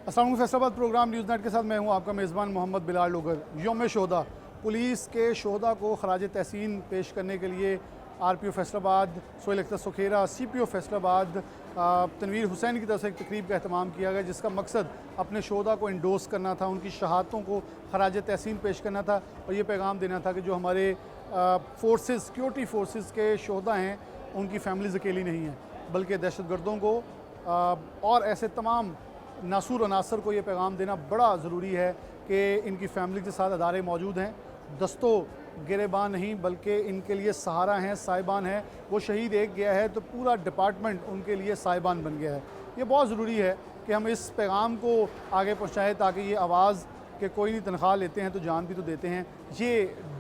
अस्सलाम वालेकुम। Faisalabad programme news net के साथ मैं हूं आपका मेज़बान मोहम्मद बिलाल लोगर। यौम शोहदा पुलिस के शोहदा को खराज तहसीन पेश करने के लिए RPO फैसलाबाद, सोहेल अख्तर सुखेरा, CPO फैसलाबाद तनवीर हुसैन की तरफ से एक तकरीब का अहतमाम किया गया, जिसका मकसद अपने शोहदा को इंडोर्स करना था, उनकी शहादतों को खराज तहसीन पेश करना था और ये पैगाम देना था कि जो हमारे फोर्सेस, सिक्योरिटी फोर्सेस के शोहदा हैं उनकी फैमिलीज़ अकेली नहीं हैं, बल्कि दहशतगर्दों को और ऐसे तमाम नासूर अनासर को ये पैगाम देना बड़ा ज़रूरी है कि इनकी फैमिली के साथ अदारे मौजूद हैं, दस्तों गिरेबान नहीं बल्कि इनके लिए सहारा हैं, साहिबान हैं। वो शहीद एक गया है तो पूरा डिपार्टमेंट उनके लिए साहिबान बन गया है। ये बहुत ज़रूरी है कि हम इस पैगाम को आगे पहुँचाएँ ताकि ये आवाज़ कि कोई नहीं, तनख्वाह लेते हैं तो जान भी तो देते हैं, ये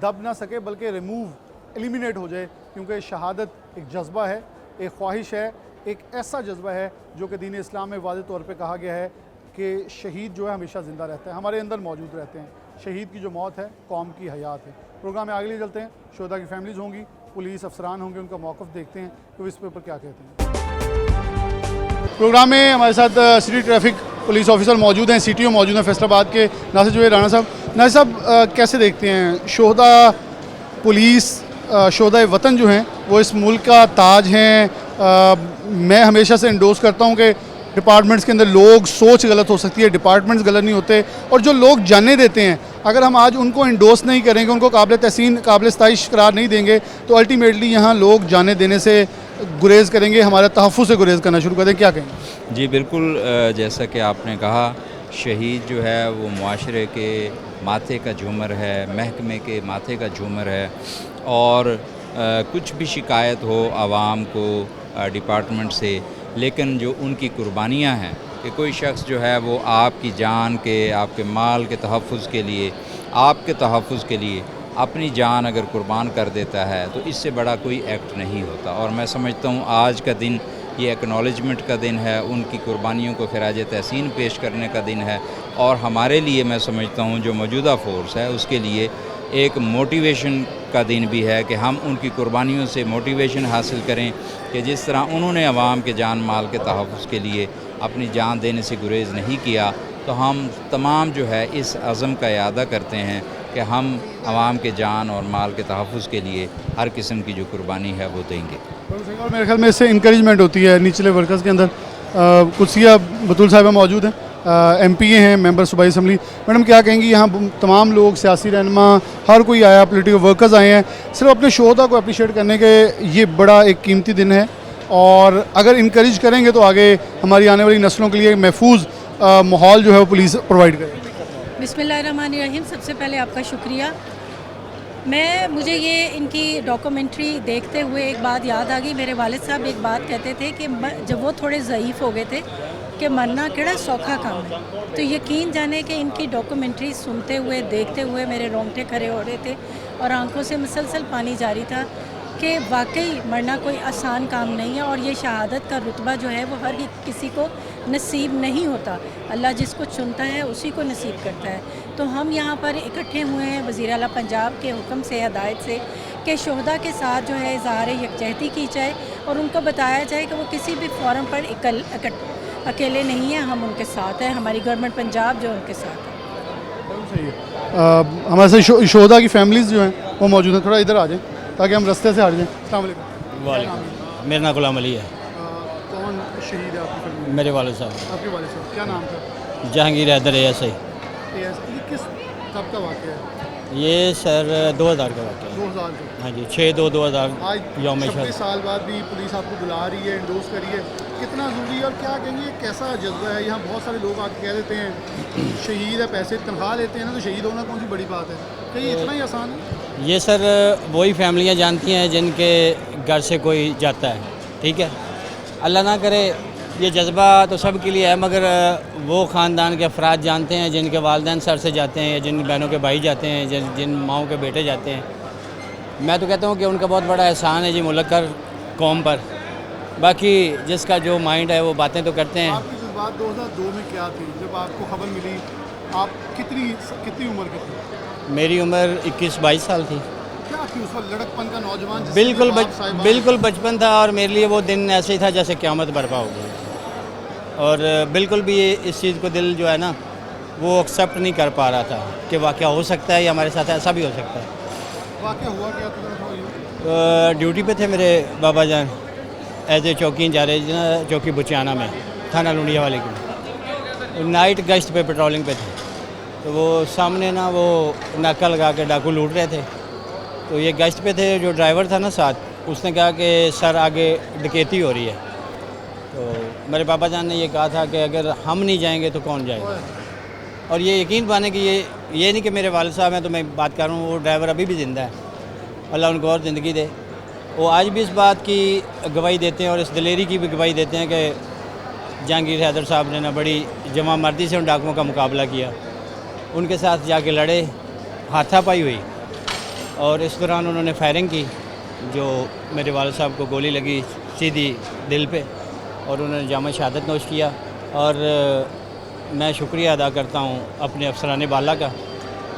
दब ना सके बल्कि एलिमिनेट हो जाए, क्योंकि शहादत एक जज्बा है, एक ख्वाहिश है, एक ऐसा जज्बा है जो कि दीन इस्लाम में वाज़ेह तौर पे कहा गया है कि शहीद जो है हमेशा ज़िंदा रहता है, हमारे अंदर मौजूद रहते हैं। शहीद की जो मौत है कौम की हयात है। प्रोग्राम में आगे ले चलते हैं, शोहदा की फैमिलीज़ होंगी, पुलिस अफसरान होंगे, उनका मौक़िफ़ देखते हैं कि वो इस पे ऊपर क्या कहते हैं। प्रोग्राम में हमारे साथ सिटी ट्रैफिक पुलिस ऑफिसर मौजूद हैं, CTO मौजूद हैं फैसलाबाद के, नासिर जुबैर राना साहब। नासिर साहब, कैसे देखते हैं शोहदा पुलिस, शोहदा वतन जो हैं वो इस मुल्क का ताज हैं। मैं हमेशा से इंडोर्स करता हूँ कि डिपार्टमेंट्स के अंदर लोग सोच गलत हो सकती है, डिपार्टमेंट्स गलत नहीं होते, और जो लोग जाने देते हैं अगर हम आज उनको इंडोर्स नहीं करेंगे, उनको काबिल तहसीन, काबिल सताइश करार नहीं देंगे तो अल्टीमेटली यहाँ लोग जाने देने से गुरेज़ करेंगे, हमारे तहफ़्फ़ुज़ से गुरेज़ करना शुरू कर दें। क्या कहेंगे? जी बिल्कुल, जैसा कि आपने कहा, शहीद जो है वो मुआशरे के माथे का झूमर है, महकमे के माथे का झूमर है, और कुछ भी शिकायत हो आवाम को डिपार्टमेंट से, लेकिन जो उनकी कुर्बानियाँ हैं कि कोई शख्स जो है वो आपकी जान के, आपके माल के तहफ़्फ़ुज़ के लिए, आपके तहफ़्फ़ुज़ के लिए अपनी जान अगर कुर्बान कर देता है तो इससे बड़ा कोई एक्ट नहीं होता। और मैं समझता हूँ आज का दिन ये एक्नॉलेजमेंट का दिन है, उनकी कुर्बानियों को खराज तहसीन पेश करने का दिन है, और हमारे लिए मैं समझता हूँ जो मौजूदा फ़ोर्स है उसके लिए एक मोटिवेशन का दिन भी है कि हम उनकी कुर्बानियों से मोटिवेशन हासिल करें कि जिस तरह उन्होंने अवाम के जान माल के तहफ़्फ़ुज़ के लिए अपनी जान देने से गुरेज़ नहीं किया, तो हम तमाम जो है इस अज़म का इरादा करते हैं कि हम अवाम के जान और माल के तहफ़्फ़ुज़ के लिए हर किस्म की जो कुर्बानी है वो देंगे। और मेरे ख्याल में इससे इंकरेजमेंट होती है निचले वर्कर्स के अंदर। कुर्सिया बतूल साहिबा मौजूद हैं, MPA हैं, मेंबर सूबाई असम्बली। मैडम, क्या कहेंगी, यहाँ तमाम लोग, सियासी रहनुमा, हर कोई आया, पोलिटिकल वर्कर्स आए हैं सिर्फ अपने शोहदा को अप्रिशिएट करने के। ये बड़ा एक कीमती दिन है और अगर इंकरेज करेंगे तो आगे हमारी आने वाली नस्लों के लिए महफूज माहौल जो है वो पुलिस प्रोवाइड करेगी। बिस्मिल्लाहिर्रहमानिर्रहीम। सबसे पहले आपका शुक्रिया। मुझे ये इनकी डॉक्यूमेंट्री देखते हुए एक बात याद आ गई। मेरे वालिद साहब एक बात कहते थे कि जब वो थोड़े ज़ईफ़ हो गए थे कि मरना केड़ा सौखा काम है, तो यकीन जाने कि इनकी डॉक्यूमेंट्री सुनते हुए, देखते हुए मेरे रोंगटे खड़े हो रहे थे और आंखों से मुसलसल पानी जारी था कि वाकई मरना कोई आसान काम नहीं है, और ये शहादत का रुतबा जो है वो हर किसी को नसीब नहीं होता। अल्लाह जिसको चुनता है उसी को नसीब करता है। तो हम यहाँ पर इकट्ठे हुए हैं वज़ीर आला पंजाब के हुक्म से, हदायत से, कि शोहदा के साथ जो है इज़हार यकजहती की जाए और उनको बताया जाए कि वो किसी भी फोरम पर अकेले नहीं हैं, हम उनके साथ हैं, हमारी गवर्नमेंट पंजाब जो उनके साथ है। हमारे साथ शोहदा की फैमिलीज़ जो हैं वो मौजूद हैं, थोड़ा इधर आ जाएँ ताकि हम रास्ते से हट जाएँ। अस्सलाम वालेकुम। वालेकुम। मेरा नाम गुलाम अली है। कौन शहीद है आपकी फैमिली में? मेरे वाले साहब आपके वालिद साहब, क्या नाम था? जहांगीर हैदर ASI। ये किस कब का वाक़या है? ये सर 2000 का वाक़या है। 2000 का। हाँ जी, 6/2/2000 आज यौम 26 शहादत। साल बाद भी पुलिस आपको बुला रही है, इंडोर्स करी है, कितना ज़रूरी है और क्या कहेंगे, कैसा जज्बा है? यहाँ बहुत सारे लोग आके कह देते हैं शहीद है, पैसे तनख्वाह लेते हैं ना, तो शहीद होना कौन सी बड़ी बात है? क्या ये इतना ही आसान है? ये सर वही फैमिलियाँ जानती हैं जिनके घर से कोई जाता है, ठीक है। अल्लाह ना करे, ये जज्बा तो सब के लिए है, मगर वो ख़ानदान के अफराद जानते हैं जिनके वालिदैन सर से जाते हैं, या जिन बहनों के भाई जाते हैं, जिन माओं के बेटे जाते हैं। मैं तो कहता हूँ कि उनका बहुत बड़ा एहसान है जी मुल्क पर, कौम पर। बाकी जिसका जो माइंड है वो बातें तो करते हैं। आपकी जज्बात 2002 में क्या थी जब आपको खबर मिली? आप कितनी उम्र के थे? मेरी उम्र 21-22 साल थी। क्या थी उस वक्त लड़कपन का, नौजवान? बिल्कुल बचपन था, और मेरे लिए वो दिन ऐसे ही था जैसे क़यामत बर्पा हो गई। और बिल्कुल भी ये इस चीज़ को दिल जो है ना वो एक्सेप्ट नहीं कर पा रहा था कि वाक़या हो सकता है या हमारे साथ ऐसा भी हो सकता है। वाक़या हुआ क्या था? ड्यूटी पे थे मेरे बाबा जान, एज ए चौकी इंचार्ज ना, चौकी बुचियाना में, थाना लुंडिया वाले की। नाइट गश्त पे पेट्रोलिंग पे थे, तो वो सामने ना वो नाका लगा के डाकू लूट रहे थे। तो ये गश्त पे थे, जो ड्राइवर था ना साथ, उसने कहा कि सर आगे डकैती हो रही है। तो मेरे पापा जान ने ये कहा था कि अगर हम नहीं जाएंगे तो कौन जाएगा। और ये यकीन माने कि ये नहीं कि मेरे वालिद साहब हैं तो मैं बात कर रहा हूँ, वो ड्राइवर अभी भी ज़िंदा है, अल्लाह उनको और ज़िंदगी दे। वो आज भी इस बात की गवाही देते हैं और इस दिलेरी की भी गवाही देते हैं कि जहांगीर हैदर साहब ने ना बड़ी जमा मर्दी से उन डाकुओं का मुकाबला किया, उनके साथ जाके लड़े, हाथापाई हुई और इस दौरान उन्होंने फायरिंग की, जो मेरे वालिद साहब को गोली लगी सीधी दिल पे और उन्होंने जाम शहादत नोश किया। और मैं शुक्रिया अदा करता हूँ अपने अफसरान बाला का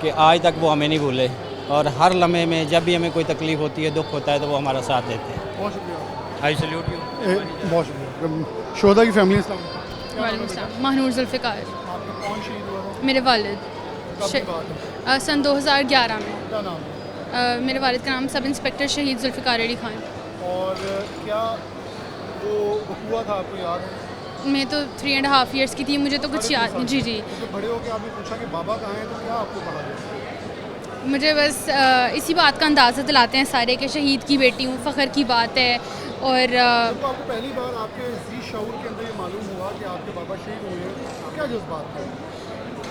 कि आज तक वो हमें नहीं भूले और हर लम्हे में जब भी हमें कोई तकलीफ़ होती है, दुख होता है, तो वो हमारा साथ देते हैं। बहुत शुक्रिया। I salute you. बहुत शुक्रिया। शोधा की फैमिली वालेकुम सलाम। महनूर जुल्फ़िकार, आपका कौन शहीद हुआ था? मेरे वालिद कब की बात है? सन 2011 में। क्या नाम है? मेरे वालिद का नाम सब इंस्पेक्टर शहीद जुल्फ़िकार अली खान। और क्या वो हुआ था, आपको याद है? मैं तो 3.5 ईयर्स की थी, मुझे तो कुछ याद नहीं। जी जी, तो बड़े होकर आपने पूछा कि बाबा कहाँ हैं, तो क्या आपको कहा गया? मुझे बस इसी बात का अंदाज़ा दिलाते हैं सारे कि शहीद की बेटी हूँ, फ़ख्र की बात है। और तो आपको पहली बार आपके जी शऊर के अंदर ये मालूम हुआ कि आपके बाबा शहीद हुए हैं, क्या जज्बात थे?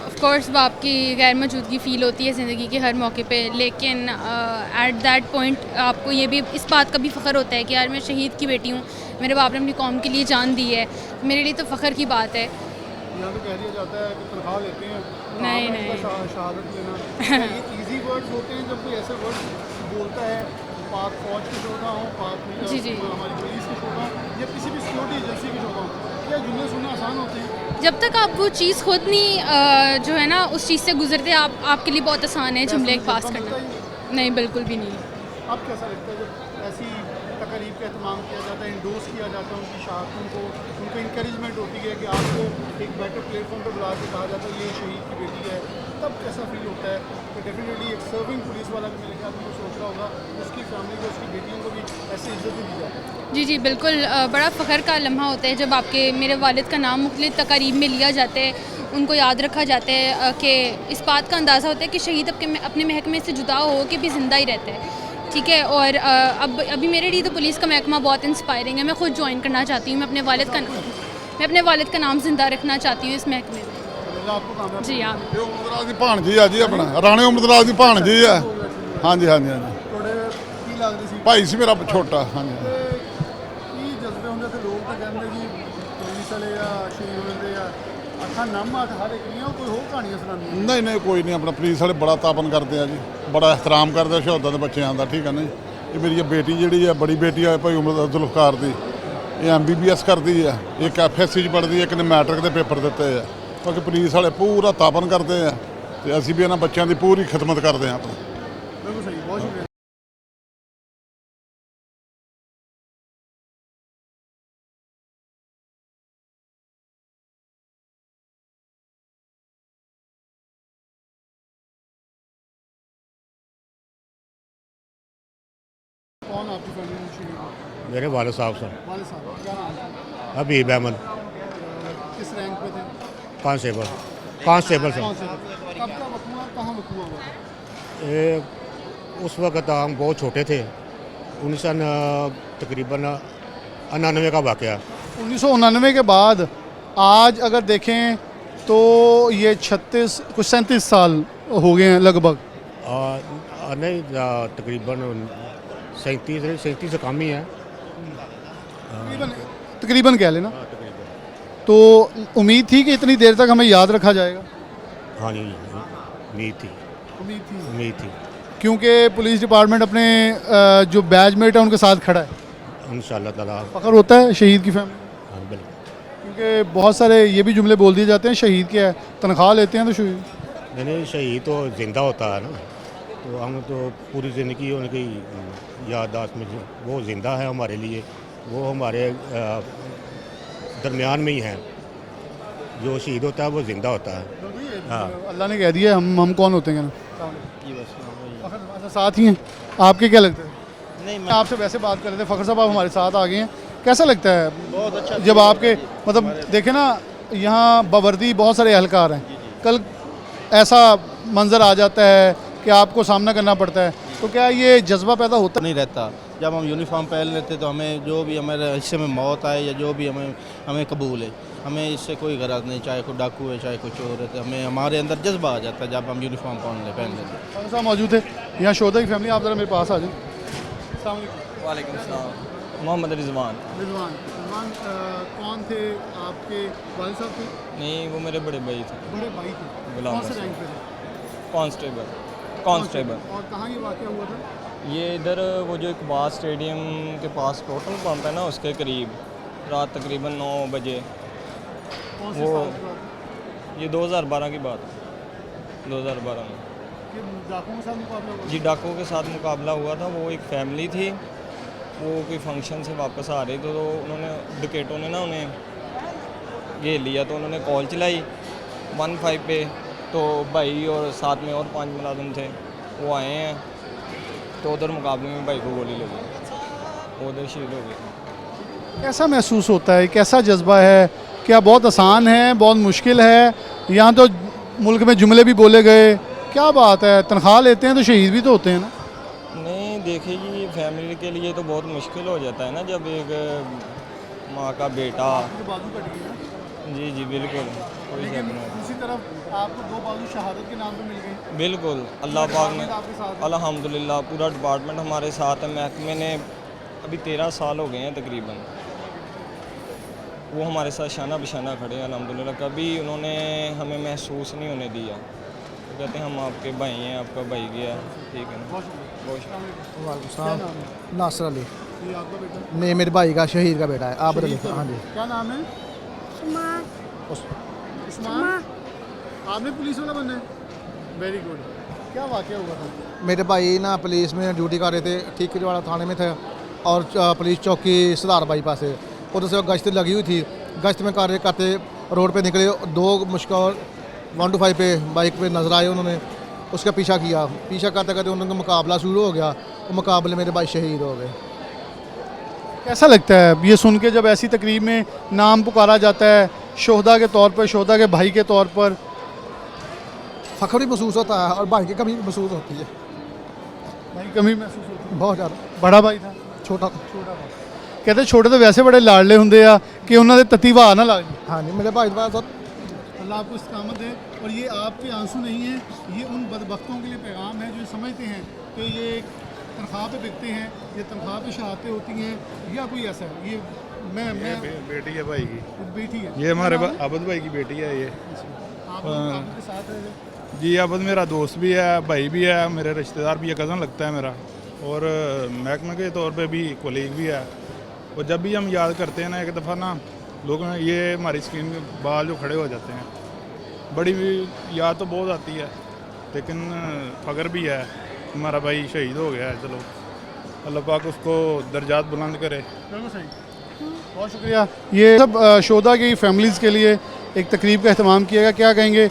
ऑफ कोर्स बाप की गैर मौजूदगी फ़ील होती है ज़िंदगी के हर मौके पे, लेकिन एट दैट पॉइंट आपको ये भी इस बात का भी फ़ख्र होता है कि यार मैं शहीद की बेटी हूँ, मेरे बाप ने अपनी कौम के लिए जान दी है, मेरे लिए तो फ़ख्र की बात है। यहाँ तो कह दिया जाता है कि तनख्वाह लेते हैं, नहीं, आपका नहीं। शहादत लेना, क्या ये इजी वर्ड्स होते हैं जब कोई ऐसे वर्ड्स बोलता है? पाक फौज के शोधा हो, पाक जी, जी। हमारी पुलिस के शोधा या किसी भी सिक्योरिटी एजेंसी के शोधा हो, क्या जुमले सुनना आसान होते हैं? जब तक आप वो चीज़ खुद नहीं जो है ना उस चीज़ से गुजरते, आपके लिए बहुत आसान है जुमले पास करना। नहीं, बिल्कुल भी नहीं। अब कैसा लगता है जब ऐसी तकरीब का एहतमाम किया जाता है, इंडोर्स किया जाता है उनकी शहादतों को, उनको इंकरेजमेंट होती है कि आपको एक बेटर प्लेटफॉर्म पर बुला के कहा जाता है ये शहीद की बेटी है, तब कैसा फील होता है? तो डेफिनेटली एक सर्विंग पुलिस वाला भी मेरे ख्याल में सोच रहा होगा उसकी फैमिली को, उसकी बेटियों को भी ऐसी इज्जत भी दी जाती है। जी जी, बिल्कुल बड़ा फ़ख्र का लम्हा होता है जब आपके मेरे वालिद का नाम मुख्तलिफ़ तकारीब में लिया जाता है, उनको याद रखा जाता है कि इस बात का अंदाज़ा होता है कि शहीद अपने महकमे से जुदा हो के भी ज़िंदा ही रहता है। ठीक है, और अभी मेरे लिए तो पुलिस का महकमा बहुत इंस्पायरिंग है, मैं ख़ुद ज्वाइन करना चाहती हूँ। मैं अपने वालिद का नाम ज़िंदा रखना चाहती हूँ इस महकमे में। आपको कामयाब जी हाँ। ਇਹ ਉਮਦਰਾਜ ਦੀ ਭਾਣਜੀ ਆ ਜੀ ਆਪਣਾ ਰਾਣੇ ਉਮਦਰਾਜ ਦੀ ਭਾਣਜੀ ਆ ਹਾਂਜੀ ਹਾਂਜੀ ਹਾਂਜੀ ਤੁਹਾਡੇ ਕੀ ਲੱਗਦੀ ਸੀ? ਭਾਈ ਸੀ ਮੇਰਾ ਛੋਟਾ ਹਾਂਜੀ ਤੇ ਕੀ ਜਜ਼ਬੇ ਹੁੰਦੇ ਤੇ ਲੋਕ ਤਾਂ ਕਹਿੰਦੇ ਜੀ ਪੁਲਿਸ ਵਾਲੇ ਆ ਸ਼ਹੀਦ ਹੁੰਦੇ ਆ ਅੱਖਾਂ ਨਮ ਆ ਤੇ ਹਰ ਇੱਕ ਦੀਆਂ ਕੋਈ ਹੋਰ ਕਹਾਣੀਆਂ ਸੁਣਾਉਂਦੀਆਂ। ਨਹੀਂ ਨਹੀਂ ਕੋਈ ਨਹੀਂ ਆਪਣਾ ਪੁਲਿਸ ਵਾਲੇ ਬੜਾ ਤਾਪਨ ਕਰਦੇ ਆ ਜੀ, ਬੜਾ ਇਹਤਰਾਮ ਕਰਦੇ ਆ ਸ਼ਹਾਦਤਾਂ ਦੇ ਬੱਚਿਆਂ ਦਾ, ਠੀਕ ਹੈ ਨਾ ਜੀ। ਇਹ ਮੇਰੀ ਇਹ ਬੇਟੀ ਜਿਹੜੀ ਆ, ਬੜੀ ਬੇਟੀ ਆ ਭਾਈ ਉਮਰ ਜ਼ੁਲਫਕਾਰ ਦੀ, ਇਹ MBBS ਕਰਦੀ ਆ, ਇੱਕ FSC 'ਚ ਪੜ੍ਹਦੀ ਹੈ, ਇੱਕ ਨੇ ਮੈਟ੍ਰਿਕ ਦੇ ਪੇਪਰ ਦਿੱਤੇ ਆ। ਬਾਕੀ ਪੁਲਿਸ ਵਾਲੇ ਪੂਰਾ ਤਾਪਨ ਕਰਦੇ ਆ ਤੇ ਅਸੀਂ ਵੀ ਇਹਨਾਂ ਬੱਚਿਆਂ ਦੀ ਪੂਰੀ ਖਿਦਮਤ ਕਰਦੇ ਆ ਆਪਣੀ। ਬਿਲਕੁਲ ਸਹੀ, ਬਹੁਤ ਸ਼ੁਕਰੀਆ। कौन आपकी फैमिली में शहीद हुआ? मेरे वालिद साहब सर वालिद साहब, क्या नाम था? हबीब अहमद, किस रैंक पे थे? Constable sir. कौन से थे? कब का वकूआ, कहाँ वकूआ हुआ था? ये उस वक्त हम बहुत छोटे थे, 19 तकरीबन 99 का वाक़या। 1999 के बाद आज अगर देखें तो ये 36 कुछ 37 साल हो गए हैं लगभग। नहीं तकरीबन 37 से कम ही है। तकरीबन कह लेना। तकरीबन तो उम्मीद थी कि इतनी देर तक हमें याद रखा जाएगा। हाँ जी, उम्मीद थी, उम्मीद थी उम्मीद थी। क्योंकि पुलिस डिपार्टमेंट अपने जो बैचमेट है उनके साथ खड़ा है। इंशाअल्लाह ताला। फ़ख्र होता है शहीद की फैमिली, हाँ बिल्कुल। क्योंकि बहुत सारे ये भी जुमले बोल दिए जाते हैं शहीद क्या है, तनख्वाह लेते हैं तो शहीद। नहीं, शहीद तो ज़िंदा होता है ना, तो हम तो पूरी ज़िंदगी उनकी याददाश्त में वो ज़िंदा है हमारे लिए, वो हमारे दरमियान में ही हैं, जो शहीद होता है वो ज़िंदा होता है। हाँ। अल्लाह ने कह दिया हम कौन होते हैं क्या? अच्छा, साथ ही हैं। आपके क्या लगता है? नहीं मैं आपसे वैसे बात कर रहे थे, फ़खर साहब आप हमारे साथ आ गए हैं, कैसा लगता है? बहुत अच्छा जब आपके मतलब देखे ना, यहाँ बावर्दी बहुत सारे एहलकार हैं, कल ऐसा मंज़र आ जाता है कि आपको सामना करना पड़ता है, तो क्या ये जज्बा पैदा होता नहीं रहता। जब हम यूनिफॉर्म पहन लेते तो हमें जो भी हमारे हिस्से में मौत आए या जो भी हमें कबूल है, हमें इससे कोई गरज नहीं, चाहे कोई डाकू है चाहे कोई चोर है, तो हमें हमारे अंदर जज्बा आ जाता है जब हम यूनिफॉर्म पहन लेते हैं। है? साहब मौजूद है यहाँ शोधा की फैमिली, आप ज़रा मेरे पास आ जाए। अस्सलाम वालेकुम। वालेकुम सलाम। मोहम्मद रिजवान। रिजवान कौन थे? आपके वालिद साहब थे? नहीं, वो मेरे बड़े भाई थे। बड़े भाई थे। गुलाम कौन से रसूल। रैंक पे थे? कांस्टेबल। और कहाँ ये वाक़या हुआ था? ये इधर वो जो इकबाल स्टेडियम के पास टोटल पंप है ना, उसके करीब रात तकरीबन 9 बजे। कौन से वो साल की बात है? ये 2012 की बात है। 2012 में कि डाकुओं के साथ मुकाबला हुआ? जी डाकुओं के साथ मुकाबला हुआ था। वो एक फैमिली थी, वो कोई फंक्शन से वापस आ रही तो उन्होंने डकैतों ने ना उन्हें घेर लिया, तो उन्होंने कॉल चलाई 15 पे, तो भाई और साथ में और 5 मुलाजिम थे, वो आए हैं, तो उधर मुकाबले में भाई को गोली लगी, वो उधर शहीद हो गए। कैसा महसूस होता है, कैसा जज्बा है? क्या बहुत आसान है, बहुत मुश्किल है? यहाँ तो मुल्क में जुमले भी बोले गए, क्या बात है, तनख्वाह लेते हैं तो शहीद भी तो होते हैं ना? नहीं देखिए जी, फैमिली के लिए तो बहुत मुश्किल हो जाता है ना, जब एक माँ का बेटा। बाजू कट गई ना? जी जी बिल्कुल, कोई शक नहीं। दूसरी तरफ आपको 2 बाजू शहादत के नाम पे मिल गई। बिल्कुल, अल्लाह पाक ने आपके साथ है। अल्हम्दुलिल्लाह पूरा डिपार्टमेंट हमारे साथ है। महकमे ने अभी 13 साल हो गए हैं तकरीबन, वो हमारे साथ शाना बिशाना खड़े हैं अल्हम्दुलिल्लाह। कभी उन्होंने हमें महसूस नहीं होने दिया, तो कहते हैं हम आपके भाई हैं, आपका भाई गया, ठीक है ना। बहुत शुक्रिया। नासर अली। ये आपका बेटा? नहीं, मेरे भाई का शहीद का बेटा है। आबिद अली। शहीद का हाँ जी। बेटा। क्या नाम है? उस्मान। आपने पुलिस वाला बनना है? Very good. क्या वाक़या हुआ था? मेरे भाई ना पुलिस में ड्यूटी कर रहे थे, ठीकरीवाला थाने में थे, और पुलिस चौकी सुधार बाईपास से उधर से गश्त लगी हुई थी। गश्त में कार्य करते रोड पे निकले, 2 मुश्किल 125 पे बाइक पे नजर आए, उन्होंने उसका पीछा किया। पीछा करते करते उनका मुकाबला शुरू हो गया, वो मुकाबले मेरे भाई शहीद हो गए। कैसा लगता है ये सुन के, जब ऐसी तकरीब में नाम पुकारा जाता है शोहदा के तौर पर, शोहदा के भाई के तौर पर? फ़ख्र भी महसूस होता है और भाई की कमी भी महसूस होती है। भाई कमी महसूस होती है? बहुत ज़्यादा। बड़ा भाई था? छोटा। छोटा भाई। कहते छोटे तो वैसे बड़े लाडले होंगे आ कि उन्होंने तत्ती वाह ना लग जाए। हाँ जी, मेरे भाई साथ अल्लाह आपको इस्कामत है। और ये आपके आंसू नहीं हैं, ये उन बदबख्तों के लिए पैगाम है जो समझते हैं कि ये तनख्वाह पे बिकते हैं, ये तनख्वाह पे शहादतें होती हैं, या कोई ऐसा है? ये मैं बेटी है भाई की, बेटी है? ये हमारे अबद भाई की बेटी है ये। आप उनके साथ रहे? जी अबद मेरा दोस्त भी है, भाई भी है, मेरे रिश्तेदार भी है, कज़न लगता है मेरा, और महकमे के तौर पे भी कोलीग भी है। और जब भी हम याद करते हैं ना, एक दफ़ा ना लोग ये हमारी स्क्रीन में बाल जो खड़े हो जाते हैं, बड़ी याद तो बहुत आती है, लेकिन फ़ख्र भी है हमारा भाई शहीद हो गया है। चलो अल्लाह पाक उसको दर्जात बुलंद करे। बिल्कुल सही, बहुत शुक्रिया। ये सब शोधा की फैमिलीज़ के लिए एक तकरीब का अहतमाम किया गया। क्या कहेंगे,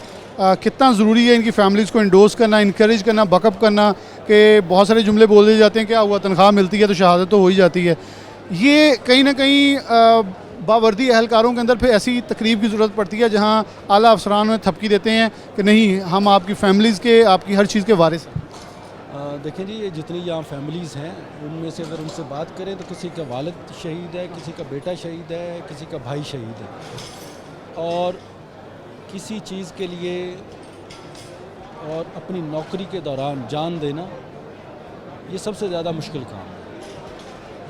कितना ज़रूरी है इनकी फैमिलीज़ को इंडोर्स करना, इनक्रेज करना, बकअप करना, कि बहुत सारे जुमले बोल दिए जाते हैं क्या हुआ, तनख्वाह मिलती है तो शहादत तो हो ही जाती है। ये कहीं ना कहीं बावर्दी एहलकारों के अंदर फिर ऐसी तकरीब की ज़रूरत पड़ती है जहाँ आला अफसरान में थपकी देते हैं कि नहीं, हम आपकी फैमिलीज़ के, आपकी हर चीज़ के वारिस हैं। देखें जी, ये जितनी यहाँ फैमिलीज़ हैं उनमें से अगर उनसे बात करें तो किसी का वालिद शहीद है, किसी का बेटा शहीद है, किसी का भाई शहीद है, और किसी चीज़ के लिए और अपनी नौकरी के दौरान जान देना ये सबसे ज़्यादा मुश्किल काम है।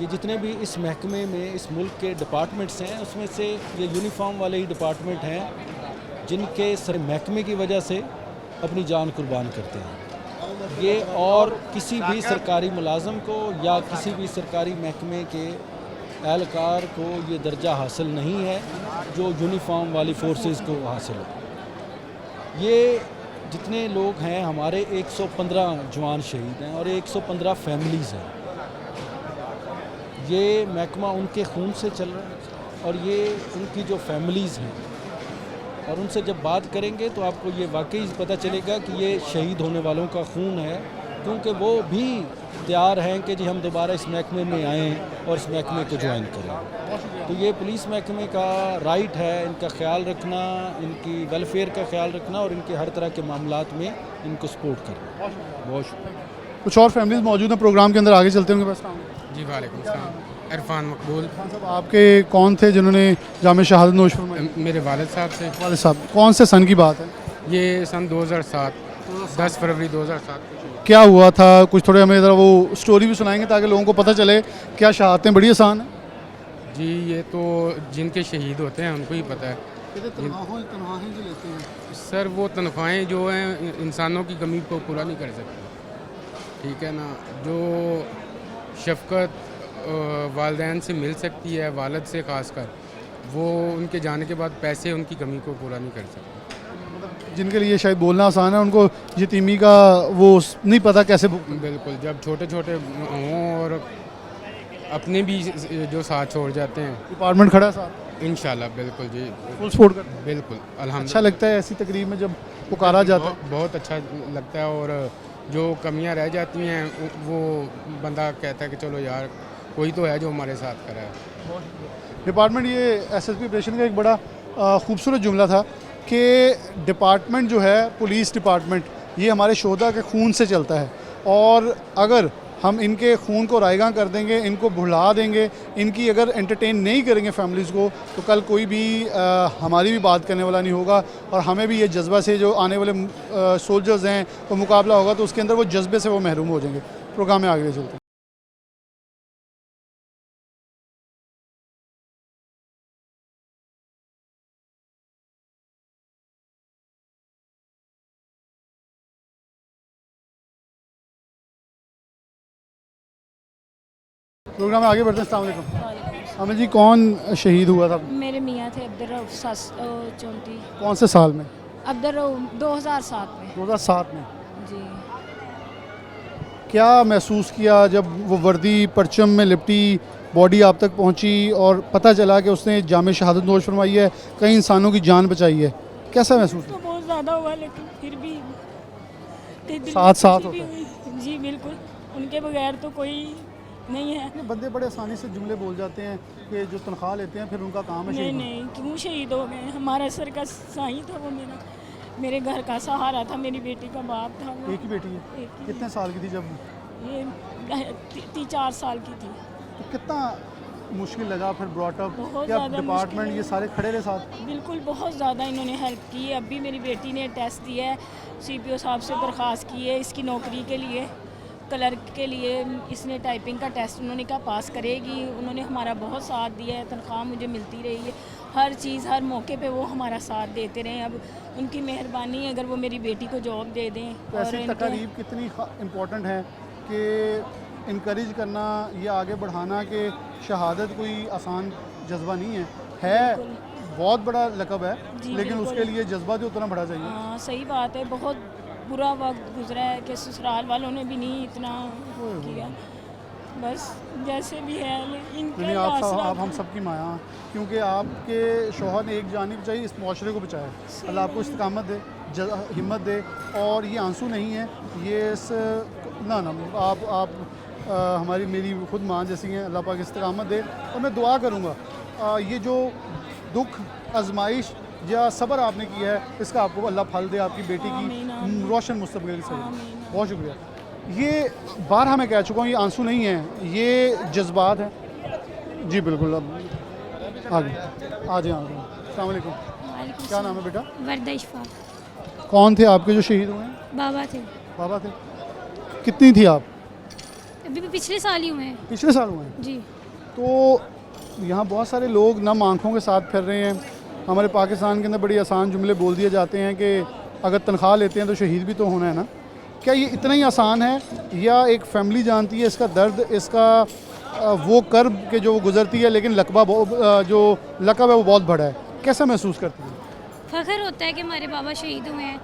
ये जितने भी इस महकमे में इस मुल्क के डिपार्टमेंट्स हैं, उसमें से ये यूनिफॉर्म वाले ही डिपार्टमेंट हैं जिनके सर महकमे की वजह से अपनी जान कुर्बान करते हैं। ये और किसी भी सरकारी मुलाजम को या किसी भी सरकारी महकमे के एहलकार को ये दर्जा हासिल नहीं है जो यूनिफॉर्म वाली फोर्सेस को हासिल है। ये जितने लोग हैं, हमारे 115 जवान शहीद हैं और 115 फैमिलीज़ हैं। ये महकमा उनके खून से चल रहा है और ये उनकी जो फैमिलीज़ हैं और उनसे जब बात करेंगे तो आपको ये वाकई पता चलेगा कि ये शहीद होने वालों का खून है, क्योंकि वो भी तैयार हैं कि जी हम दोबारा इस महकमे में आएँ और इस महकमे को ज्वाइन करें। तो ये पुलिस महकमे का राइट है इनका ख्याल रखना, इनकी वेलफेयर का ख्याल रखना और इनके हर तरह के मामलात में इनको सपोर्ट करना। बहुत शुक्रिया। कुछ और फैमिलीज मौजूद हैं प्रोग्राम के अंदर, आगे चलते हैं उनके पास। जी वालेकुम सलाम। इरफान मकबूल। साहब आपके कौन थे जिन्होंने जामे शहादत नोश फरमाई? मेरे वालिद साहब थे। वालिद साहब, कौन से सन की बात है? ये सन 2007 10 फरवरी 2007 को। क्या हुआ था, कुछ थोड़े हमें ज़रा वो स्टोरी भी सुनाएंगे ताकि लोगों को पता चले। क्या शहादतें बड़ी आसान है? जी ये तो जिनके शहीद होते हैं उनको ही पता है। तनख्वाहें जो लेते हैं सर, वो तनख्वाहें जो हैं इंसानों की कमी को पूरा नहीं कर सकती, ठीक है ना। जो शफकत वालिदैन से मिल सकती है, वालिद से ख़ासकर, वो उनके जाने के बाद पैसे उनकी कमी को पूरा नहीं कर सकते। जिनके लिए शायद बोलना आसान है, उनको यतीमी का वो नहीं पता कैसे बिल्कुल, जब छोटे छोटे हों और अपने भी जो साथ छोड़ जाते हैं। डिपार्टमेंट खड़ा है साथ? इंशाल्लाह बिल्कुल जी, फुल सपोर्ट करते हैं। बिल्कुल अल्हम्दुलिल्लाह। अच्छा लगता है ऐसी तकरीब में जब पुकारा जाता है? बहुत अच्छा लगता है, और जो कमियां रह जाती हैं वो बंदा कहता है कि चलो यार कोई तो है जो हमारे साथ करा है। डिपार्टमेंट, ये एसएसपी ऑपरेशन का एक बड़ा खूबसूरत जुमला था कि डिपार्टमेंट जो है, पुलिस डिपार्टमेंट, ये हमारे शोहदा के खून से चलता है, और अगर हम इनके खून को रायगा कर देंगे, इनको भुला देंगे, इनकी अगर एंटरटेन नहीं करेंगे फैमिलीज़ को, तो कल कोई भी हमारी भी बात करने वाला नहीं होगा, और हमें भी ये जज्बा से जो आने वाले सोल्जर्स हैं तो मुकाबला होगा, तो उसके अंदर वो जज्बे से वो महरूम हो जाएंगे। प्रोग्राम में आगे चलते हैं। प्रोग्राम में आगे बढ़ते हैं। अस्सलाम वालेकुम। अमन जी, कौन शहीद हुआ था? मेरे मियाँ थे अब्दुर्रऊफ 34। कौन से साल में? अब्दुर्रऊफ 2007 में। 2007 में। जी। क्या महसूस किया जब वो वर्दी परचम में लिपटी बॉडी आप तक पहुंची और पता चला कि उसने जामे शहादत नोश फरमाई है, कई इंसानों की जान बचाई है? कैसा महसूस तो बहुत ज़्यादा हुआ, लेकिन फिर भी साथ होता है। जी बिल्कुल, उनके बगैर तो कोई नहीं है। बंदे बड़े आसानी से जुमले बोल जाते हैं कि जो तनख्वाह लेते हैं फिर उनका काम है। नहीं, क्यों शहीद हो गए? हमारा सर का साई था वो, मेरे घर का सहारा था, मेरी बेटी का बाप था वो। एक ही बेटी है? कितने साल की थी जब? ये 3-4 साल की थी। तो कितना मुश्किल लगा फिर ब्रॉटअप? बहुत क्या ज़्यादा डिपार्टमेंट ये सारे खड़े रहे साथ? बिल्कुल, बहुत ज़्यादा इन्होंने हेल्प की है। अभी मेरी बेटी ने टेस्ट दिया है, CPO साहब से दरख्वास्त की है इसकी नौकरी के लिए, क्लर्क के लिए। इसने टाइपिंग का टेस्ट उन्होंने कहा पास करेगी। उन्होंने हमारा बहुत साथ दिया है, तनख्वाह मुझे मिलती रही है, हर चीज़ हर मौके पे वो हमारा साथ देते रहे। अब उनकी मेहरबानी अगर वो मेरी बेटी को जॉब दे दें। तो ऐसी तकरीब कितनी इम्पोर्टेंट है कि इनकरेज करना, ये आगे बढ़ाना कि शहादत कोई आसान जज्बा नहीं है बहुत बड़ा लकब है, लेकिन उसके लिए जज्बा जो उतना बड़ा चाहिए। हाँ सही बात है। बहुत बुरा वक्त गुजरा है कि ससुराल वालों ने भी नहीं इतना किया, बस जैसे भी है। लेकिन आप हम सब की माया, क्योंकि आपके शौहर ने एक जानिब बचाई, इस माशरे को बचाया। अल्लाह आपको इस्तिकामत दे, हिम्मत दे, और ये आंसू नहीं है, ये ना आप हमारी मेरी खुद माँ जैसी हैं। अल्लाह पाक इस्तिकामत दे, और मैं दुआ करूँगा ये जो दुख आजमाइश या सब्र आपने किया है, इसका आपको अल्लाह फल दे, आपकी बेटी की रोशन मुस्तकबिल के सही। बहुत शुक्रिया। ये बारहा मैं कह चुका हूँ, ये आंसू नहीं है, ये जज्बात हैं। जी बिल्कुल। अब आगे आ जाए। अस्सलाम वालेकुम। क्या नाम है बेटा? वर्दा इशफाक। कौन थे आपके जो शहीद हुए हैं? बाबा थे। बाबा थे। कितनी थी आप? अभी भी पिछले साल ही हुए हैं। पिछले साल हुए हैं जी। तो यहाँ बहुत सारे लोग नम आँखों के साथ फिर रहे हैं। हमारे पाकिस्तान के अंदर बड़ी आसान जुमले बोल दिए जाते हैं कि अगर तनख्वाह लेते हैं तो शहीद भी तो होना है ना। क्या ये इतना ही आसान है, या एक फ़ैमिली जानती है इसका दर्द, इसका वो कर्ब के जो वो गुजरती है, लेकिन लकबा जो लकब है वो बहुत बड़ा है? कैसा महसूस करती है? फ़ख्र होता है कि हमारे बाबा शहीद हुए हैं,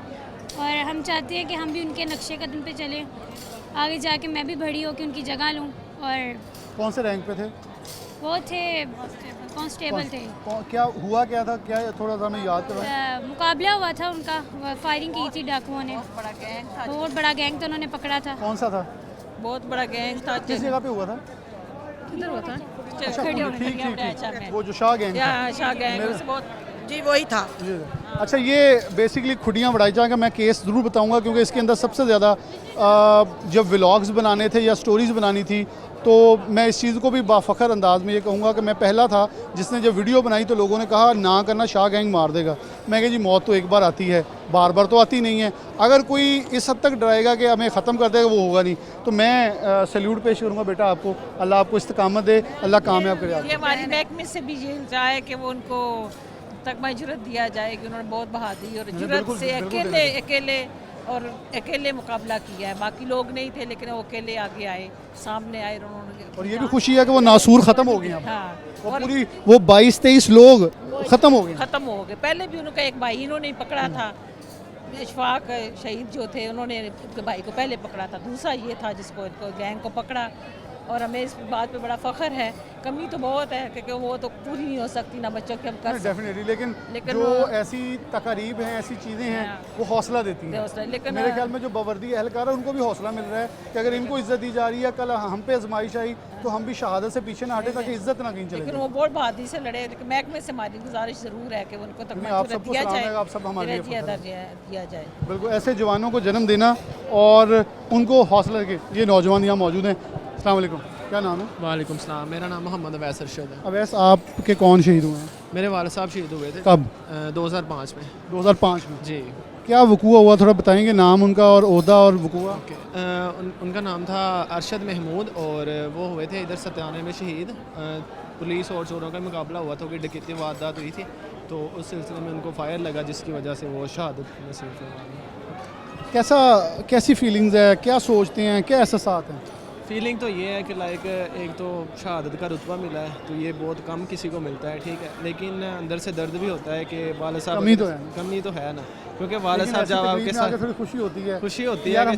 और हम चाहते हैं कि हम भी उनके नक्शे कदम पे चलें, आगे जाके मैं भी बड़ी होकर उनकी जगह लूँ। और कौन से रैंक पे थे? वो थे कांस्टेबल थे। क्या हुआ, क्या था, क्या थोड़ा सा हमें याद करवाएं। मुकाबला हुआ था उनका, फायरिंग की थी डाकुओं ने। बहुत बड़ा गैंग था, उन्होंने पकड़ा था। कौन सा था? बहुत बड़ा गैंग था। किस जगह पे हुआ था? किधर हुआ था? अच्छा, ठीक। वो जो शाह गैंग था। शाह गैंग बहुत, जी वही था। अच्छा, ये बेसिकली खुडियाँ बढ़ाई जाएगा। मैं केस ज़रूर बताऊंगा क्योंकि इसके अंदर सबसे ज़्यादा जब व्लॉग्स बनाने थे या स्टोरीज़ बनानी थी तो मैं इस चीज़ को भी बाफ़खर अंदाज़ में ये कहूँगा कि मैं पहला था जिसने जब वीडियो बनाई तो लोगों ने कहा ना करना, शाह गैंग मार देगा। मैं कहा जी मौत तो एक बार आती है, बार बार तो आती नहीं है। अगर कोई इस हद तक डराएगा कि हमें ख़त्म कर देगा वो होगा नहीं। तो मैं सैल्यूट पेश करूँगा बेटा आपको, अल्लाह आपको इस्तकामत दे, अल्लाह कामयाब करे। ये हमारी महकमे से भी ये चाहे कि वो उनको तकमा जुर्रत दिया जाए कि उन्होंने बहुत बहादुरी और जुर्रत से अकेले अकेले मुकाबला किया है। बाकी लोग नहीं थे लेकिन वो अकेले आगे आए, सामने आए उन्होंने। और ये भी खुशी है कि वो नासूर ख़त्म हो गए। हाँ, वो पूरी वो 22-23 लोग ख़त्म हो गए। पहले भी उनका एक भाई इन्होंने ही पकड़ा था, इशफाक शहीद जो थे उन्होंने भाई को पहले पकड़ा था। दूसरा ये था जिसको इनको गैंग को पकड़ा। और हमें इस बात पे बड़ा फ़ख्र है। कमी तो बहुत है क्योंकि वो तो पूरी नहीं हो सकती ना बच्चों के हम कर डेफिनेटली, लेकिन जो ऐसी तकारीब हैं, ऐसी चीज़ें हैं वो हौसला देती हैं। लेकिन मेरे ख्याल में जो बावर्दी एहलकार है उनको भी हौसला मिल रहा है कि अगर इनको इज्जत दी जा रही है, कल हम पे आजमाइश आई तो हम भी शहादत से पीछे ना हटे ताकि इज्जत ना कहीं चले। लेकिन वो बहुत बहादुरी से लड़े। लेकिन महकमे से हमारी गुजारिश ज़रूर है कि उनको तक दिया जाए, आप सब हमारे दिया जाए। बिल्कुल, ऐसे जवानों को जन्म देना और उनको हौसला के। ये नौजवान यहाँ मौजूद हैं। अस्सलाम वालेकुम, क्या नाम है? वालेकुम सलाम, मेरा नाम मोहम्मद अवैस अरशद है। अवैस, आपके कौन शहीद हुए हैं? मेरे वालिद साहब शहीद हुए थे। कब? 2005 में। 2005 में जी। क्या वकूआ हुआ, थोड़ा बताएंगे नाम उनका और ओहदा और वकूआ? उनका नाम था अरशद महमूद और वो हुए थे इधर सत्याने में शहीद। पुलिस और चोरों का मुकाबला हुआ था कि डकैती वारदात हुई थी तो उस सिलसिले में उनको फायर लगा जिसकी वजह से वो शहादत नसीब हुई। कैसी फीलिंग्स है, क्या सोचते हैं, क्या एहसास हैं? फीलिंग तो ये है कि लाइक एक तो शहादत का रुतबा मिला है तो ये बहुत कम किसी को मिलता है, ठीक है। लेकिन अंदर से दर्द भी होता है कि वालिद साहब कमी तो है ना, क्योंकि वालिद साहब जब आपके साथ थोड़ी खुशी होती है यार,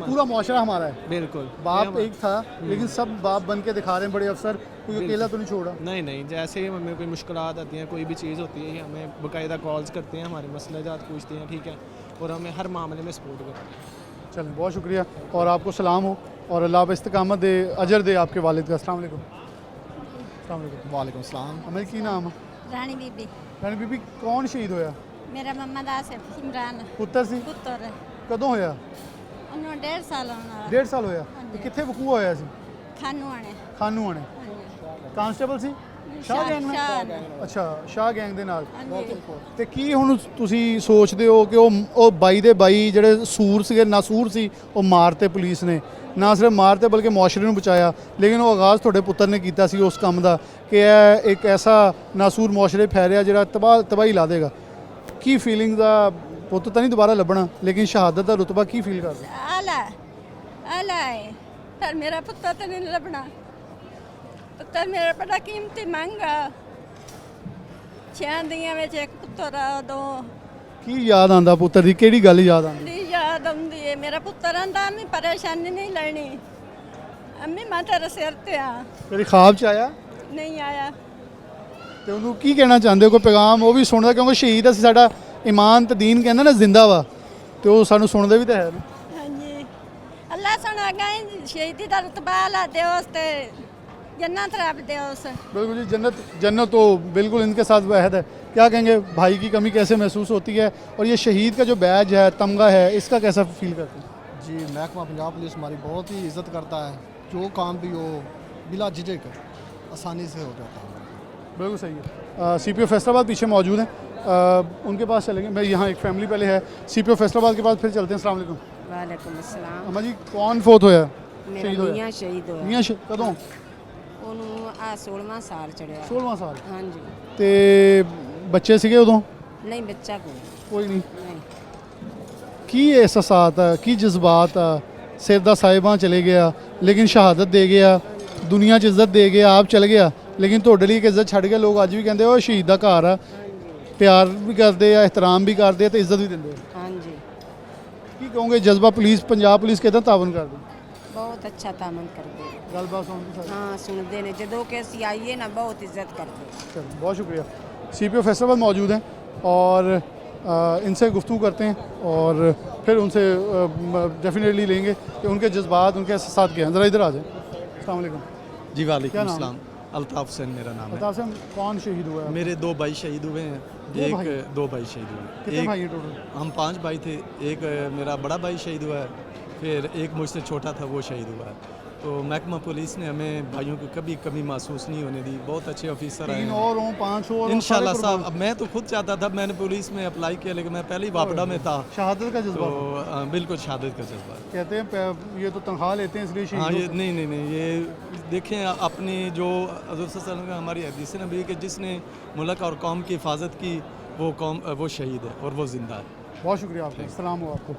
पूरा मुआशरा हमारा है। बिल्कुल, बाप एक था लेकिन सब बाप बन के दिखा रहे हैं बड़े अफसर, कोई अकेला तो नहीं छोड़ा। नहीं, जैसे ही हमें कोई मुश्किलात आती हैं, कोई भी चीज़ होती है, हमें बाकायदा कॉल्स करते हैं, हमारे मसलेजात पूछते हैं, ठीक है, और हमें हर मामले में सपोर्ट करते हैं। चलें, बहुत शुक्रिया और आपको सलाम हो और अल्लाह आप इस्तकामत दे, अजर दे आपके वालिद का। अस्सलाम वालेकुम। वालेकुम सलाम। अमल की नाम? रानी बीबी। रानी बीबी, कौन शहीद होया? मेरा मम्मा दास है इमरान पुत्र सी? पुत्र है। कदों होया? उन्होंने 1.5 साल होना। 1.5 साल होया। कितने वकूआ होया सी? खानू आने। कांस्टेबल सी? शाह गैंग में? अच्छा, शाह गैंग दे नाल। ते की हुण तुसी सोचदे हो कि ਉਹ 22 ਦੇ 22 ਜਿਹੜੇ ਸੂਰ ਸੀਗੇ, ਨਾਸੂਰ ਸੀ, ਉਹ ਮਾਰਤੇ ਪੁਲਿਸ ਨੇ, ਨਾ ਸਿਰਫ ਮਾਰਤੇ ਬਲਕਿ ਮੁਆਸ਼ਰੇ ਨੂੰ ਬਚਾਇਆ। ਲੇਕਿਨ ਉਹ ਆਗਾਜ਼ ਤੁਹਾਡੇ ਪੁੱਤਰ ਨੇ ਕੀਤਾ ਸੀ ਉਸ ਕੰਮ ਦਾ ਕਿ ਇਹ ਇੱਕ ਐਸਾ ਨਾਸੂਰ ਮੁਆਸ਼ਰੇ ਫੈਲਿਆ ਜਿਹੜਾ ਤਬਾਹੀ ਲਾ ਦੇਗਾ। ਕੀ ਫੀਲਿੰਗ ਦਾ ਪੁੱਤ ਤਾਂ ਨਹੀਂ ਦੁਬਾਰਾ ਲੱਭਣਾ, ਲੇਕਿਨ ਸ਼ਹਾਦਤ ਦਾ ਰੁਤਬਾ ਕੀ ਫੀਲ ਕਰਦੇ? आला है पर मेरा पुत्र तो नहीं लभना। पुत्र मेरा बड़ा कीमती मंगा, 6 दियां में एक पुत्र आ, 2 ਕੀ ਯਾਦ ਆਂਦਾ ਪੁੱਤਰ ਦੀ, ਕਿਹੜੀ ਗੱਲ ਯਾਦ ਆਂਦੀ? दी याद आती है। मेरा पुत्र आंदा अम्मी परेशानी नहीं लेनी, अम्मी मैं तेरे सिर ते आ। ਤੇਰੇ ਖਾਬ 'ਚ ਆਇਆ नहीं आया। ਤੇ ਉਹਨੂੰ ਕੀ ਕਹਿਣਾ ਚਾਹੁੰਦੇ ਹੋ, ਕੋਈ ਪੈਗਾਮ ਉਹ ਵੀ ਸੁਣਦਾ? ਕਿਉਂਕਿ ਸ਼ਹੀਦ ਅਸੀਂ, ਸਾਡਾ ਈਮਾਨ ਤੇ ਦੀਨ ਕਹਿੰਦਾ ਨਾ ਜ਼ਿੰਦਾ ਵਾ, ਤੇ ਉਹ ਸਾਨੂੰ ਸੁਣਦੇ ਵੀ ਤਾਂ ਹੈ। हाँ जी, अल्लाह सुना गए शहीदी का रुतबा ला दे उसते जन्नत रब दे उस। बिल्कुल जी, जन्नत तो बिल्कुल इनके साथ वहद है। क्या कहेंगे, भाई की कमी कैसे महसूस होती है और ये शहीद का जो बैज है, तमगा है, इसका कैसा फील करते हैं? जी, महकमा पंजाब पुलिस हमारी बहुत ही इज़्ज़त करता है। जो काम भी हो बिला झिझक आसानी से हो जाता है। बिल्कुल सही है। CPO फैसलाबाद पीछे मौजूद हैं, उनके पास चलेंगे। मैं यहाँ एक फैमिली पहले है, CPO फैसलाबाद के पास फिर चलते हैं। अस्सलाम वालेकुम। वालेकुम अस्सलाम। अम्मा जी, कौन फोत होया? मेरा मियां शहीद होया। मियां कदों? ਉਹਨੂੰ ਆ 16ਵਾਂ ਸਾਲ ਚੜਿਆ। 16ਵਾਂ ਸਾਲ। ਹਾਂਜੀ। ਤੇ ਬੱਚੇ ਸੀਗੇ ਉਦੋਂ? ਨਹੀਂ, ਬੱਚਾ ਕੋਈ ਨਹੀਂ। ਕੀ एहसासात ਆ, ਕੀ जज्बात ਆ? ਸਿਰ ਦਾ ਸਾਹਿਬਾਂ ਚਲੇ ਗਿਆ ਲੇਕਿਨ ਸ਼ਹਾਦਤ ਦੇ ਗਿਆ, ਦੁਨੀਆ 'ਚ ਇੱਜ਼ਤ ਦੇ ਗਿਆ, ਆਪ ਚਲ ਗਿਆ, ਲੇਕਿਨ ਤੁਹਾਡੇ ਲਈ ਇੱਕ ਇੱਜ਼ਤ ਛੱਡ ਕੇ ਲੋਕ ਅੱਜ ਵੀ ਕਹਿੰਦੇ ਉਹ ਸ਼ਹੀਦ ਦਾ ਘਰ ਆ, ਪਿਆਰ ਵੀ ਕਰਦੇ ਆ, ਇਹਤਰਾਮ ਵੀ ਕਰਦੇ ਆ ਤੇ ਇੱਜ਼ਤ ਵੀ ਦਿੰਦੇ ਆ। ਹਾਂਜੀ। ਕੀ ਕਹੋਗੇ, ਜਜ਼ਬਾ ਪੁਲਿਸ, ਪੰਜਾਬ ਪੁਲਿਸ ਕਿਦਾਂ ਤਾਵਨ ਕਰਦੀ? बहुत अच्छा तामन करते गलबात सुनते हाँ सुनते ने जदों के ਅਸੀਂ ਆਈਏ ना बहुत इज्जत करते। चलो बहुत शुक्रिया। CPO फैसलाबाद मौजूद हैं और इनसे गुफ्तगू करते हैं और फिर उनसे डेफिनेटली लेंगे कि उनके जज्बात उनके एहसास क्या हैं। ज़रा इधर आ जाएँ। अस्सलाम वालेकुम। जी वालेकुम क्या नाम अस्सलाम। अल्ताफ़ हुसैन मेरा नाम है। अल्ताफ़ साहब कौन शहीद हुआ है? मेरे 2 भाई शहीद हुए हैं। दो भाई शहीद हुए। कितने भाई हैं टोटल? हम 5 भाई थे। एक मेरा बड़ा भाई शहीद हुआ है, फिर एक मुझसे छोटा था वो शहीद हुआ है। तो महकमा पुलिस ने हमें भाइयों को कभी कमी महसूस नहीं होने दी। बहुत अच्छे ऑफिसर आए 3 और हों 5 और इंशाल्लाह साहब। अब मैं तो खुद चाहता था, मैंने पुलिस में अप्लाई किया लेकिन मैं पहले ही वापडा में था। शहादत का जज्बा तो बिल्कुल शहादत का जज्बा कहते हैं ये तो तनख्वाह लेते हैं इसलिए हाँ। शहीद ये नहीं ये देखें अपनी जो हज़रत सल्लल्लाहु अलैहि वसल्लम का हमारी हदीस नबी कि जिसने मुल्क और कौम की हिफाजत की वो शहीद है और वो ज़िंदा है। बहुत शुक्रिया आपका। सलाम हो आपको।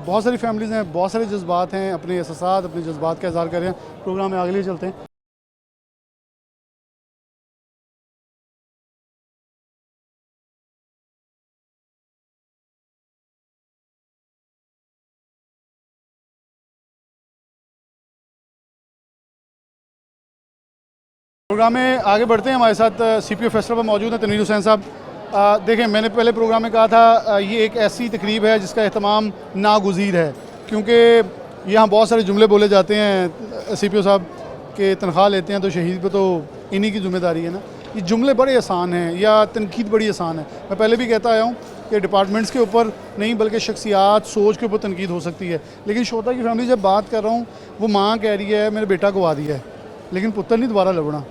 बहुत सारी फैमिलीज़ हैं, बहुत सारे जज्बात हैं, अपने एहसास अपने जज्बात का इज़हार कर रहे हैं। प्रोग्राम में आगे लिए चलते हैं। प्रोग्राम में आगे बढ़ते हैं। हमारे साथ CPO फैसलाबाद मौजूद हैं तनवीर हुसैन साहब। देखें मैंने पहले प्रोग्राम में कहा था ये एक ऐसी तकरीब है जिसका एहतमाम नागुज़ीर है, क्योंकि यहाँ बहुत सारे जुमले बोले जाते हैं CPO साहब के तनख्वाह लेते हैं तो शहीद पे तो इन्हीं की ज़िम्मेदारी है ना। ये जुमले बड़े आसान हैं या तनकीद बड़ी आसान है। मैं पहले भी कहता आया हूँ कि डिपार्टमेंट्स के ऊपर नहीं बल्कि शख्सियात सोच के ऊपर तनकीद हो सकती है, लेकिन शोधा की फैमिली जब बात कर रहा हूँ वो माँ कह रही है मेरे बेटा गवा दिया है लेकिन पुत्र नहीं दोबारा लबना।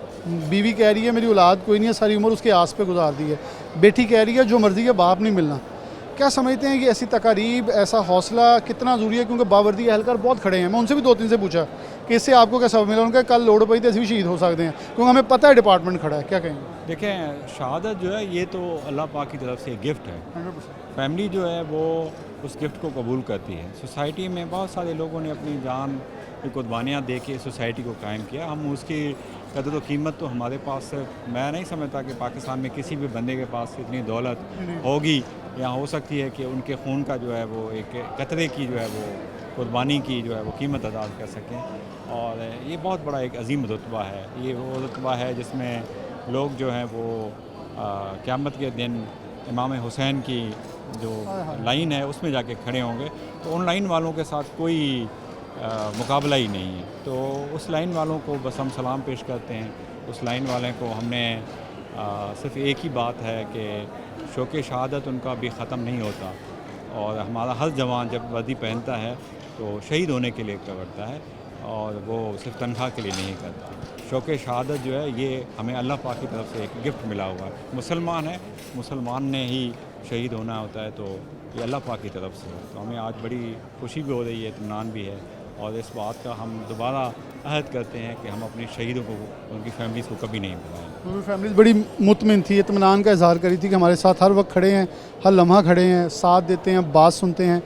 बीवी कह रही है मेरी औलाद कोई नहीं है, सारी उम्र उसके आस पे गुजार दी है। बेटी कह रही है जो मर्ज़ी है बाप नहीं मिलना। क्या समझते हैं कि ऐसी तकारीब ऐसा हौसला कितना ज़रूरी है? क्योंकि बावर्दी एहलकार बहुत खड़े हैं। मैं उनसे भी 2-3 से पूछा कि इससे आपको क्या सबक मिला। उनका कल लोड़ पई तो ऐसे भी शहीद हो सकते हैं क्योंकि हमें पता है डिपार्टमेंट खड़ा है। क्या कहेंगे? देखें शहादत जो है ये तो अल्लाह पाक की तरफ से एक गिफ्ट है। 100%। फैमिली जो है वो उस गिफ्ट को कबूल करती है। सोसाइटी में बहुत सारे लोगों ने अपनी जान की कुर्बानियाँ दे के सोसाइटी को कायम किया। हम उसकी कदर व कीमत तो हमारे पास, मैं नहीं समझता कि पाकिस्तान में किसी भी बंदे के पास इतनी दौलत होगी या हो सकती है कि उनके खून का जो है वो एक कतरे की जो है वो कुर्बानी की जो है वो कीमत अदा कर सकें। और ये बहुत बड़ा एक अजीम रुतबा है। ये वो रुतबा है जिसमें लोग जो हैं वो क़यामत के दिन इमाम हुसैन की जो लाइन है उसमें जाके खड़े होंगे। तो उन लाइन वालों के साथ कोई मुकाबला ही नहीं है। तो उस लाइन वालों को बस हम सलाम पेश करते हैं। उस लाइन वाले को हमने सिर्फ एक ही बात है कि शौक़ शहादत उनका भी ख़त्म नहीं होता और हमारा हर जवान जब वर्दी पहनता है तो शहीद होने के लिए करता है और वो सिर्फ तनख्वाह के लिए नहीं करता। शौक़ शहादत जो है ये हमें अल्लाह पाक की तरफ से एक गिफ्ट मिला हुआ है। मुसलमान है, मुसलमान ने ही शहीद होना होता है तो ये अल्लाह पाक की तरफ से है। तो हमें आज बड़ी खुशी भी हो रही है, इत्मीनान भी है और इस बात का हम दोबारा अहद करते हैं कि हम अपने शहीदों को उनकी फैमिलीज़ को कभी नहीं भुलाएं। पूरी फैमिलीज़ बड़ी मुतमिन थी, इत्मीनान का इजहार करी थी कि हमारे साथ हर वक्त खड़े हैं, हर लम्हा खड़े हैं, साथ देते हैं, बात सुनते हैं।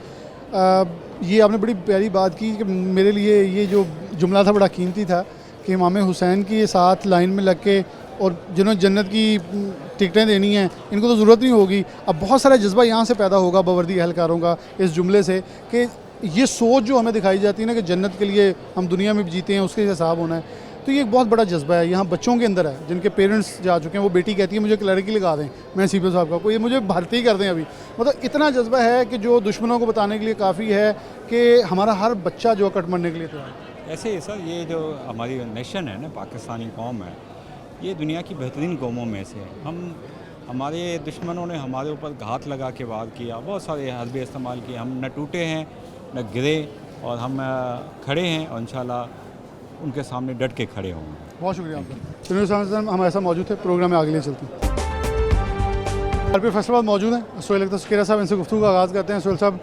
ये आपने बड़ी प्यारी बात की कि मेरे लिए ये जो जुमला था बड़ा कीमती था कि इमाम हुसैन की साथ लाइन में लग के और जिन्होंने जन्नत की टिकटें देनी हैं इनको तो ज़रूरत नहीं होगी। अब बहुत सारा जज्बा यहाँ से पैदा होगा बावर्दी एहलकारों का इस जुमले से कि ये सोच जो हमें दिखाई जाती है ना कि जन्नत के लिए हम दुनिया में भी जीते हैं उसके हिसाब होना है। तो ये एक बहुत बड़ा जज्बा है यहाँ बच्चों के अंदर है जिनके पेरेंट्स जा चुके हैं। वो बेटी कहती है मुझे एक लड़की लगा दें, मैं CPO साहब का कोई मुझे भर्ती कर दें अभी। मतलब इतना जज्बा है कि जो दुश्मनों को बताने के लिए काफ़ी है कि हमारा हर बच्चा जो कट मरने के लिए तैयार है। ऐसे ही सर ये जो हमारी नेशन है ना, पाकिस्तानी कौम है, ये दुनिया की बेहतरीन कौमों में से है। हमारे दुश्मनों ने हमारे ऊपर घात लगा के वार किया, बहुत सारे हरबे इस्तेमाल किए, हम न टूटे हैं न गिरे और हम खड़े हैं और इंशाल्लाह उनके सामने डट के खड़े होंगे। बहुत शुक्रिया आपका। चलिए हम ऐसा मौजूद थे, प्रोग्राम में आगे लिए चलते हैं। RPO फैसलाबाद मौजूद हैं सोहेल अख्तर सुखेरा साहब, इनसे गुफ्तगू का आगाज़ करते हैं। सोहेल साहब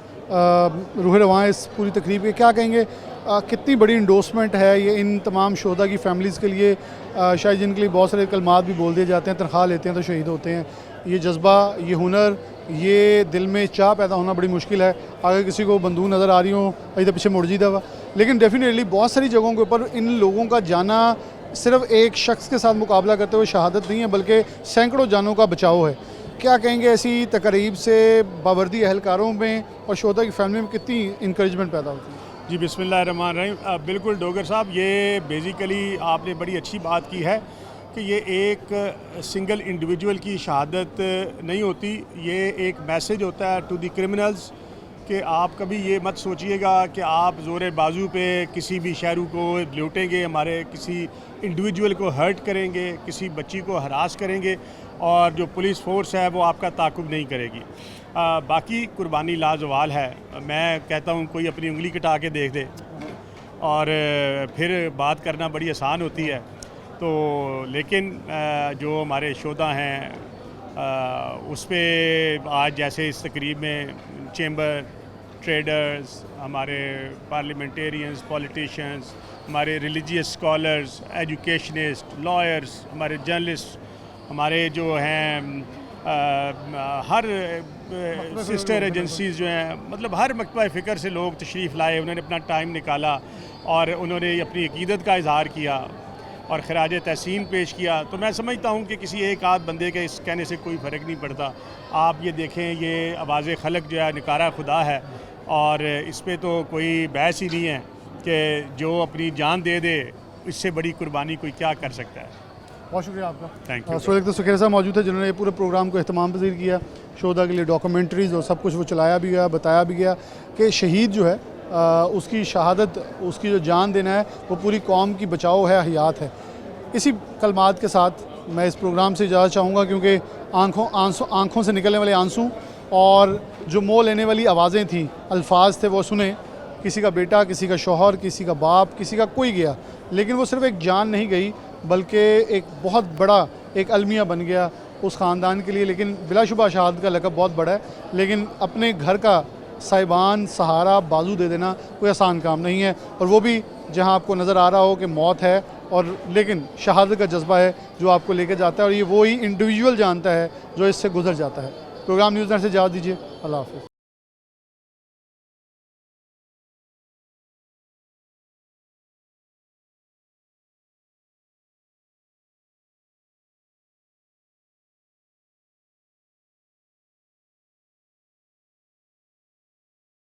रूह रवां इस पूरी तकरीब के क्या कहेंगे? कितनी बड़ी इंडोर्समेंट है ये इन तमाम शोधा की फ़ैमिलीज़ के लिए, शायद जिनके लिए बहुत सारे कलमात भी बोल दिए जाते हैं, तनख्वाह लेते हैं तो शहीद होते हैं। ये जज्बा, ये हुनर, ये दिल में चाह पैदा होना बड़ी मुश्किल है। अगर किसी को बंदूक नज़र आ रही हो इधर पीछे मुड़ जीदा हुआ, लेकिन डेफिनेटली बहुत सारी जगहों के ऊपर इन लोगों का जाना सिर्फ एक शख्स के साथ मुकाबला करते हुए शहादत नहीं है बल्कि सैकड़ों जानों का बचाव है। क्या कहेंगे ऐसी तकरीब से बावर्दी एहलकारों में और शोधा की फैमिली में कितनी इंकरेजमेंट पैदा होती है? जी बिस्मिल्लाहिर्रहमानिर्रहीम। बिल्कुल डोगर साहब, ये बेसिकली आपने बड़ी अच्छी बात की है कि ये एक सिंगल इंडिविजुअल की शहादत नहीं होती, ये एक मैसेज होता है टू द क्रिमिनल्स कि आप कभी ये मत सोचिएगा कि आप ज़ोर बाजू पे किसी भी शहरू को लूटेंगे, हमारे किसी इंडिविजुअल को हर्ट करेंगे, किसी बच्ची को हरास करेंगे और जो पुलिस फोर्स है वो आपका ताक़ुब नहीं करेगी। बाकी कुर्बानी लाजवाल है। मैं कहता हूँ कोई अपनी उंगली कटा के देख दे और फिर बात करना बड़ी आसान होती है। तो लेकिन जो हमारे शोधा हैं उस पर आज जैसे इस तकरीब में चेंबर, ट्रेडर्स, हमारे पार्लियामेंटेरियंस, पॉलिटिशियंस, हमारे रिलीजियस स्कॉलर्स, एजुकेशनिस्ट, लॉयर्स, हमारे जर्नलिस्ट, हमारे जो हैं हर सिस्टर एजेंसीज़ जो हैं, मतलब हर मकतबा फ़िक्र से लोग तशरीफ़ लाए, उन्होंने अपना टाइम निकाला और उन्होंने अपनी अकीदत का इजहार किया और खराज तहसीन पेश किया। तो मैं समझता हूँ कि किसी एक आध बंदे के इस कहने से कोई फ़र्क नहीं पड़ता। आप ये देखें, ये आवाज़ खलक जो है निकारा खुदा है और इस पर तो कोई बहस ही नहीं है कि जो अपनी जान दे दे, इससे बड़ी कुर्बानी कोई क्या कर सकता है। बहुत शुक्रिया आपका। Thank you. सोहेल अख्तर सुखेरा साहब मौजूद थे जिन्होंने ये पूरे प्रोग्राम को इहतमाम पज़ीर किया। शोधा के लिए डॉक्यूमेंट्रीज़ और सब कुछ वो चलाया भी गया, बताया भी गया कि शहीद जो है उसकी शहादत, उसकी जो जान देना है वो पूरी कौम की बचाव है, हयात है। इसी कलमात के साथ मैं इस प्रोग्राम से इजाज़त चाहूँगा, क्योंकि आँखों से निकलने वाले आंसू और जो मोह लेने वाली आवाज़ें थी, अल्फाज थे, वो सुने। किसी का बेटा, किसी का शौहर, किसी का बाप, किसी का कोई गया, लेकिन वो सिर्फ़ एक जान नहीं गई बल्कि एक बहुत बड़ा एक अलमिया बन गया उस ख़ानदान के लिए। लेकिन बिलाशुबा शहादत का लक़ब बहुत बड़ा है, लेकिन अपने घर का साहिबान, सहारा, बाजू दे देना कोई आसान काम नहीं है, और वो भी जहां आपको नज़र आ रहा हो कि मौत है और लेकिन शहादत का जज्बा है जो आपको लेके जाता है, और ये वही इंडिविजुअल जानता है जो इससे गुजर जाता है। प्रोग्राम न्यूज़ नेट से इजाज़त दीजिए। अल्लाह हाफ़िज़।